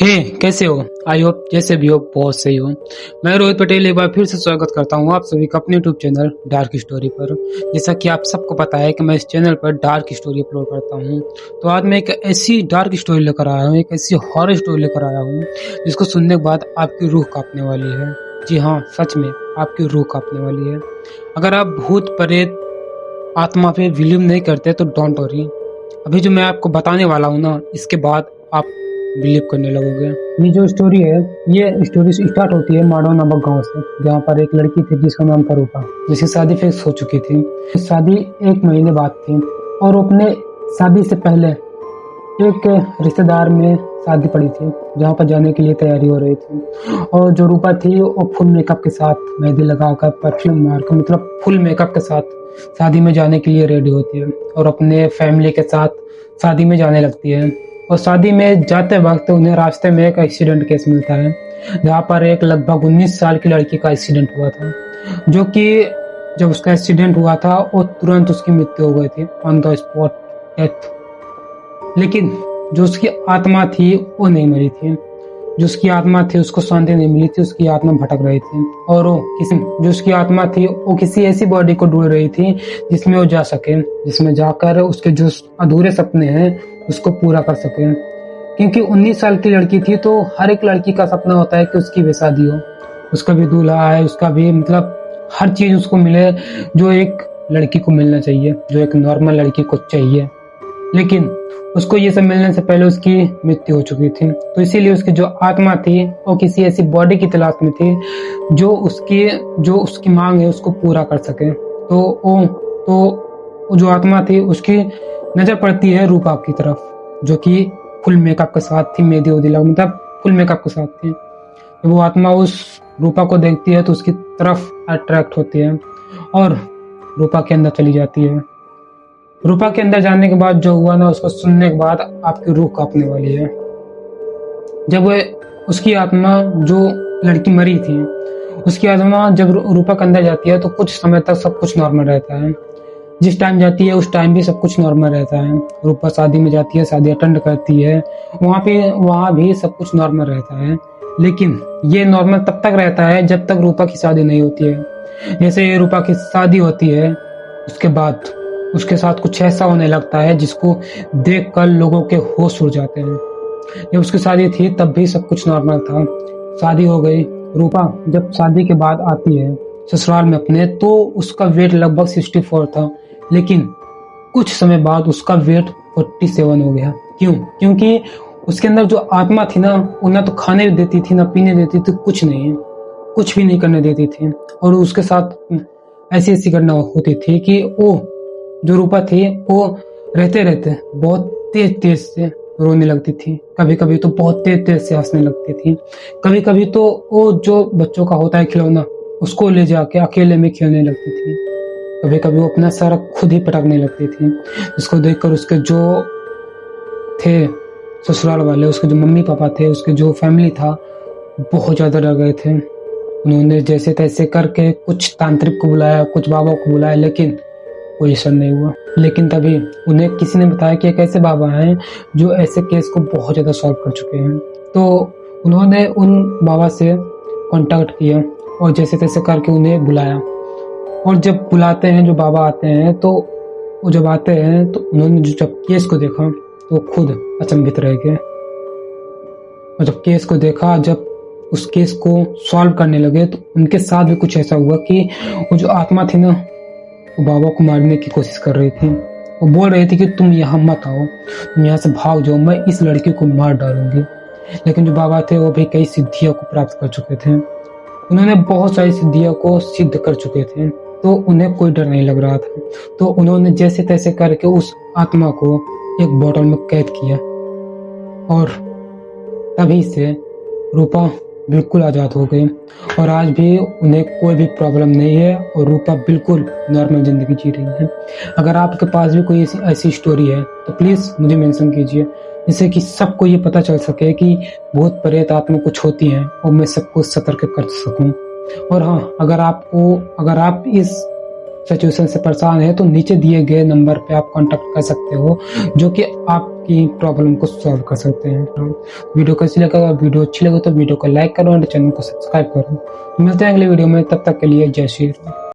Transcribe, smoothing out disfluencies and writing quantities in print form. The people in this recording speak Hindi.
हे कैसे हो। आई होप जैसे भी हो बहुत सही हो। मैं रोहित पटेल एक बार फिर से स्वागत करता हूँ आप सभी का अपने यूट्यूब चैनल डार्क स्टोरी पर। जैसा कि आप सबको पता है कि मैं इस चैनल पर डार्क स्टोरी अपलोड करता हूँ, तो आज मैं एक ऐसी डार्क स्टोरी लेकर आया हूँ, एक ऐसी हॉरर स्टोरी लेकर आया हूँ जिसको सुनने के बाद आपकी रूह कांपने वाली है। जी हाँ, सच में आपकी रूह कांपने वाली है। अगर आप भूत प्रेत आत्मा पे बिलीव नहीं करते तो डोंट वरी। अभी जो मैं आपको बताने वाला हूँ ना, इसके बाद आप बिलीव करने लगोगे। ये जो स्टोरी है, ये स्टोरी स्टार्ट होती है माडो नामक गांव से, जहाँ पर एक लड़की थी जिसका नाम था रूपा, जिसकी शादी फिक्स हो चुकी थी। शादी 1 महीने बाद थी और अपने शादी से पहले एक रिश्तेदार में शादी पड़ी थी, जहाँ पर जाने के लिए तैयारी हो रही थी। और जो रूपा थी वो फुल मेकअप के साथ, मेहंदी लगाकर, परफ्यूम मारकर, मतलब फुल मेकअप के साथ शादी में जाने के लिए रेडी होती है और अपने फैमिली के साथ शादी में जाने लगती है। और शादी में जाते वक्त उन्हें रास्ते में एक एक्सीडेंट केस मिलता है, जहाँ पर एक लगभग 19 साल की लड़की का एक्सीडेंट हुआ था, जो कि जब उसका एक्सीडेंट हुआ था वो तुरंत उसकी मृत्यु हो गई थी, ऑन द स्पॉट डेथ। लेकिन जो उसकी आत्मा थी वो नहीं मरी थी। जो उसकी आत्मा थी उसको शांति नहीं मिली थी, उसकी आत्मा भटक रही थी और वो किसी जो उसकी आत्मा थी वो किसी ऐसी बॉडी को ढूंढ रही थी जिसमें वो जा सके, जिसमें जाकर उसके जो अधूरे सपने हैं उसको पूरा कर सके। क्योंकि 19 साल की लड़की थी, तो हर एक लड़की का सपना होता है कि उसकी भी शादी हो, उसका भी दूल्हा है, उसका भी मतलब हर चीज उसको मिले जो एक लड़की को मिलना चाहिए, जो एक नॉर्मल लड़की को चाहिए। लेकिन उसको ये सब मिलने से पहले उसकी मृत्यु हो चुकी थी, तो इसीलिए उसकी जो आत्मा थी वो किसी ऐसी बॉडी की तलाश में थी जो उसकी मांग है उसको पूरा कर सके। तो जो आत्मा थी उसकी नजर पड़ती है रूपा की तरफ, जो कि फुल मेकअप के साथ थी, मेहंदी वेहंदी लगा, मतलब फुल मेकअप के साथ थी। तो वो आत्मा उस रूपा को देखती है तो उसकी तरफ अट्रैक्ट होती है और रूपा के अंदर चली जाती है। रूपा के अंदर जाने के बाद जो हुआ ना, उसको सुनने के बाद आपकी रूह कांपने वाली है। जब उसकी आत्मा, जो लड़की मरी थी, उसकी आत्मा जब रूपा के अंदर जाती है तो कुछ समय तक सब कुछ नॉर्मल रहता है। जिस टाइम जाती है उस टाइम भी सब कुछ नॉर्मल रहता है। रूपा शादी में जाती है, शादी अटेंड करती है, वहाँ भी सब कुछ नॉर्मल रहता है। लेकिन ये नॉर्मल तब तक रहता है जब तक रूपा की शादी नहीं होती है। जैसे रूपा की शादी होती है उसके बाद उसके साथ कुछ ऐसा होने लगता है जिसको देखकर लोगों के होश उड़ जाते हैं। जब उसकी शादी थी तब भी सब कुछ नॉर्मल था, शादी हो गई। रूपा जब शादी के बाद आती है ससुराल में अपने, तो उसका वेट लगभग 64 था, लेकिन कुछ समय बाद उसका वेट 47 हो गया। क्यों? क्योंकि उसके अंदर जो आत्मा थी ना, वो ना तो खाने देती थी ना पीने देती थी, कुछ नहीं, कुछ भी नहीं करने देती थी। और उसके साथ ऐसी ऐसी घटना होती थी कि वो जो रूपा थी वो रहते रहते बहुत तेज तेज से रोने लगती थी, कभी कभी तो बहुत तेज तेज से हंसने लगती थी, कभी कभी तो वो जो बच्चों का होता है खिलौना उसको ले जाके अकेले में खेलने लगती थी, कभी कभी वो अपना सारा खुद ही पटकने लगती थी। जिसको देखकर उसके जो थे ससुराल वाले, उसके जो मम्मी पापा थे, उसके जो फैमिली था, बहुत ज्यादा डर गए थे। उन्होंने जैसे तैसे करके कुछ तांत्रिक को बुलाया, कुछ बाबा को बुलाया, लेकिन कोई असर नहीं हुआ। लेकिन तभी उन्हें किसी ने बताया कि एक ऐसे बाबा हैं जो ऐसे केस को बहुत ज़्यादा सॉल्व कर चुके हैं। तो उन्होंने उन बाबा से कांटेक्ट किया और जैसे तैसे करके उन्हें बुलाया। और जब बुलाते हैं, जो बाबा आते हैं, तो वो जब आते हैं तो उन्होंने जब केस को देखा तो खुद अचंभित रह गए। और जब केस को देखा, जब उस केस को सॉल्व करने लगे, तो उनके साथ भी कुछ ऐसा हुआ कि वो जो आत्मा थी ना, वो बाबा को मारने की कोशिश कर रही थी। वो बोल रही थी कि तुम यहाँ मत आओ, तुम यहाँ से भाग जाओ, मैं इस लड़की को मार डालूंगी। लेकिन जो बाबा थे वो भी कई सिद्धियों को प्राप्त कर चुके थे, उन्होंने बहुत सारी सिद्धियों को सिद्ध कर चुके थे, तो उन्हें कोई डर नहीं लग रहा था। तो उन्होंने जैसे तैसे करके उस आत्मा को एक बोतल में कैद किया और तभी से रूपा बिल्कुल आज़ाद हो गई और आज भी उन्हें कोई भी प्रॉब्लम नहीं है और रूपा बिल्कुल नॉर्मल ज़िंदगी जी रही है। अगर आपके पास भी कोई ऐसी स्टोरी है तो प्लीज़ मुझे मेंशन कीजिए, जिससे कि सबको ये पता चल सके कि भूत प्रेत आत्मा कुछ होती हैं और मैं सबको सतर्क कर सकूं। और हाँ, अगर आप इस सिचुएशन से परेशान है तो नीचे दिए गए नंबर पे आप कांटेक्ट कर सकते हो, जो कि आपकी प्रॉब्लम को सॉल्व कर सकते हैं। वीडियो कैसी लगा, वीडियो अच्छी लगे तो वीडियो को लाइक करो और चैनल को सब्सक्राइब करो। मिलते हैं अगले वीडियो में, तब तक के लिए जय श्री राम।